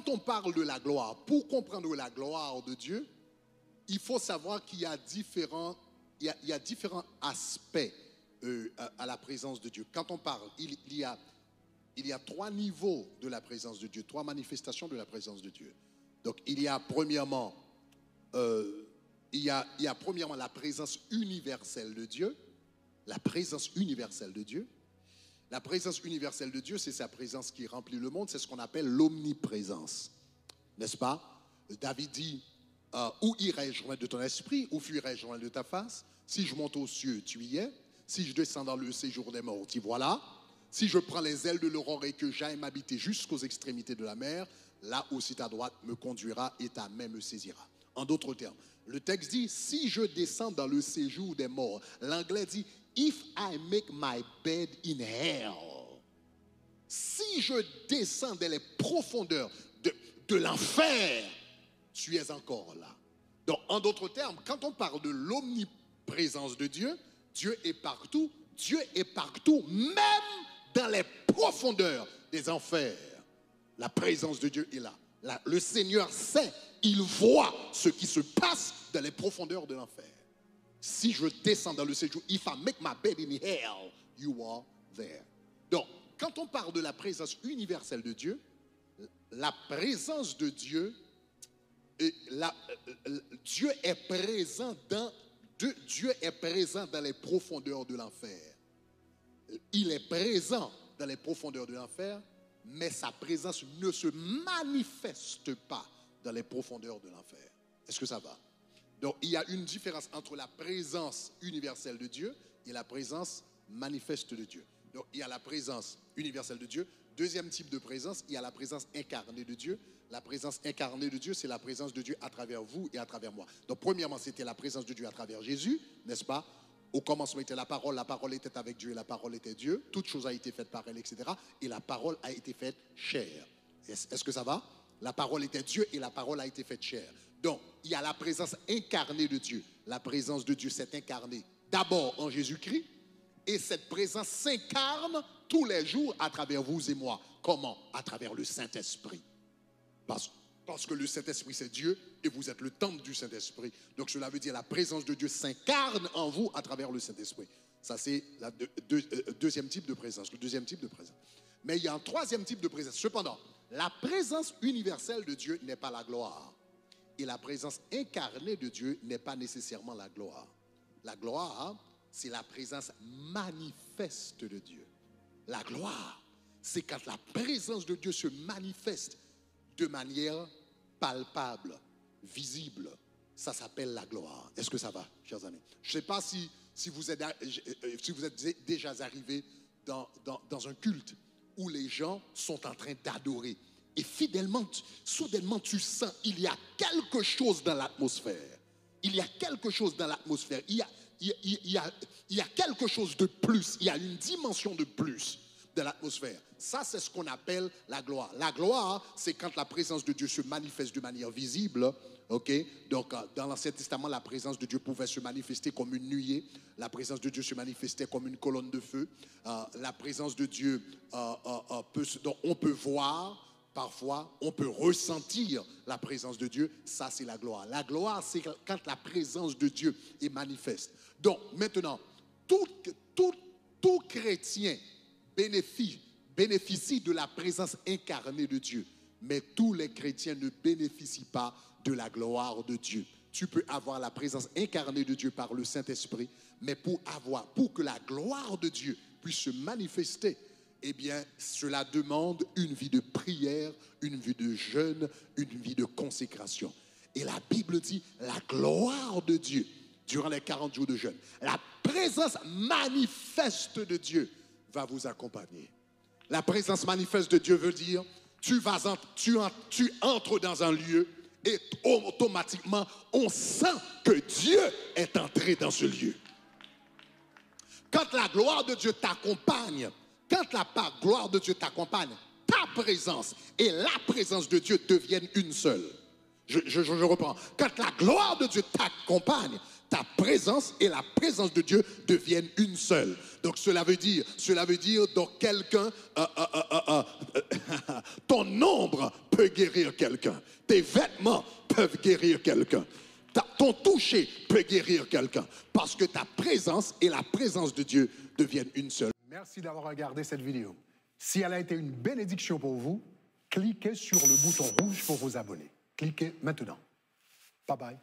quand on parle de la gloire, pour comprendre la gloire de Dieu, il faut savoir qu'il y a différents aspects à la présence de Dieu. Quand on parle, il y a trois niveaux de la présence de Dieu, trois manifestations de la présence de Dieu. Donc il y a premièrement, premièrement la présence universelle de Dieu. La présence universelle de Dieu. La présence universelle de Dieu, c'est sa présence qui remplit le monde. C'est ce qu'on appelle l'omniprésence. N'est-ce pas? David dit, où irai-je loin de ton esprit? Où fuirai-je loin de ta face? Si je monte aux cieux, tu y es. Si je descends dans le séjour des morts, tu voilà. Si je prends les ailes de l'aurore et que j'aille m'habiter jusqu'aux extrémités de la mer, là aussi ta droite me conduira et ta main me saisira. En d'autres termes, le texte dit, si je descends dans le séjour des morts, l'anglais dit, if I make my bed in hell, si je descends dans les profondeurs de l'enfer, tu es encore là. Donc, en d'autres termes, quand on parle de l'omniprésence de Dieu, Dieu est partout, même dans les profondeurs des enfers. La présence de Dieu est là. Le Seigneur sait, il voit ce qui se passe dans les profondeurs de l'enfer. Si je descends dans le séjour, if I make my bed in hell, you are there. Donc, quand on parle de la présence universelle de Dieu, la présence de Dieu, Dieu est présent dans les profondeurs de l'enfer. Il est présent dans les profondeurs de l'enfer, mais sa présence ne se manifeste pas dans les profondeurs de l'enfer. Est-ce que ça va? Donc, il y a une différence entre la présence universelle de Dieu et la présence manifeste de Dieu. Donc, il y a la présence universelle de Dieu. Deuxième type de présence, il y a la présence incarnée de Dieu. La présence incarnée de Dieu, c'est la présence de Dieu à travers vous et à travers moi. Donc, premièrement, c'était la présence de Dieu à travers Jésus, n'est-ce pas? Au commencement était la parole était avec Dieu et la parole était Dieu. Toute chose a été faite par elle, etc. Et la parole a été faite chair. Est-ce que ça va? La parole était Dieu et la parole a été faite chair. Donc, il y a la présence incarnée de Dieu. La présence de Dieu s'est incarnée d'abord en Jésus-Christ. Et cette présence s'incarne tous les jours à travers vous et moi. Comment? À travers le Saint-Esprit. Parce que le Saint-Esprit, c'est Dieu et vous êtes le temple du Saint-Esprit. Donc, cela veut dire la présence de Dieu s'incarne en vous à travers le Saint-Esprit. Ça, c'est le deuxième type de présence. Mais il y a un troisième type de présence. Cependant, la présence universelle de Dieu n'est pas la gloire. Et la présence incarnée de Dieu n'est pas nécessairement la gloire. La gloire, c'est la présence manifeste de Dieu. La gloire, c'est quand la présence de Dieu se manifeste de manière palpable, visible. Ça s'appelle la gloire. Est-ce que ça va, chers amis? Je ne sais pas si vous êtes déjà arrivés dans un culte où les gens sont en train d'adorer. Et soudainement, tu sens, il y a quelque chose dans l'atmosphère. Il y a quelque chose dans l'atmosphère. Il y a quelque chose de plus. Il y a une dimension de plus de l'atmosphère. Ça, c'est ce qu'on appelle la gloire. La gloire, c'est quand la présence de Dieu se manifeste de manière visible. Okay? Donc, dans l'Ancien Testament, la présence de Dieu pouvait se manifester comme une nuée. La présence de Dieu se manifestait comme une colonne de feu. La présence de Dieu, donc on peut voir. Parfois, on peut ressentir la présence de Dieu. Ça, c'est la gloire. La gloire, c'est quand la présence de Dieu est manifeste. Donc, maintenant, tout chrétien bénéficie de la présence incarnée de Dieu. Mais tous les chrétiens ne bénéficient pas de la gloire de Dieu. Tu peux avoir la présence incarnée de Dieu par le Saint-Esprit, mais pour que la gloire de Dieu puisse se manifester, eh bien, cela demande une vie de prière, une vie de jeûne, une vie de consécration. Et la Bible dit, la gloire de Dieu, durant les 40 jours de jeûne, la présence manifeste de Dieu va vous accompagner. La présence manifeste de Dieu veut dire, tu entres dans un lieu et automatiquement, on sent que Dieu est entré dans ce lieu. Quand la gloire de Dieu t'accompagne, ta présence et la présence de Dieu deviennent une seule. Je reprends. Quand la gloire de Dieu t'accompagne, ta présence et la présence de Dieu deviennent une seule. Donc cela veut dire donc quelqu'un Ton ombre peut guérir quelqu'un. Tes vêtements peuvent guérir quelqu'un. Ton toucher peut guérir quelqu'un. Parce que ta présence et la présence de Dieu deviennent une seule. Merci d'avoir regardé cette vidéo. Si elle a été une bénédiction pour vous, cliquez sur le bouton rouge pour vous abonner. Cliquez maintenant. Bye bye.